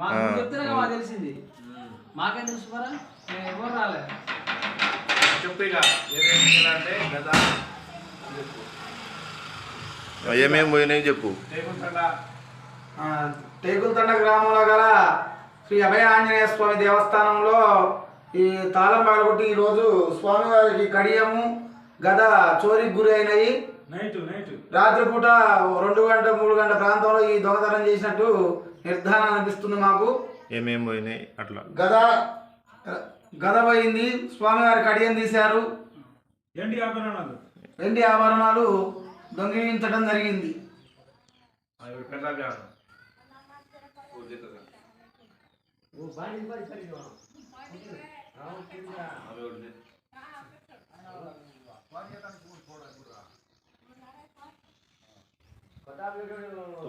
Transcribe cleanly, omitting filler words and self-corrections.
మాకు చెప్తేనే మాకు తెలిసింది. మాకేం తెలుసు మరా, మేము ఎవరు రాలే. చెప్పు ఇక ఏమేమి గద ఏమేమి పోయినాయి చెప్పు. టేకులతండ గ్రామంలో గల శ్రీ అభయ ఆంజనేయ స్వామి దేవస్థానంలో ఈ తాళం పగలగొట్టి ఈరోజు స్వామివారికి కడియము గద చోరీకి గురి అయినాయి. రాత్రిపూట 2 గంటల 3 గంటల ప్రాంతంలో ఈ దొంగతనం చేసినట్టు నిర్ధారణ అనిపిస్తుంది మాకు. ఏమేమి పోయినాయి అట్లా? గద పోయింది, స్వామివారి కడియం తీశారు, వెండి ఆభరణాలు దొంగిలించడం జరిగింది. तो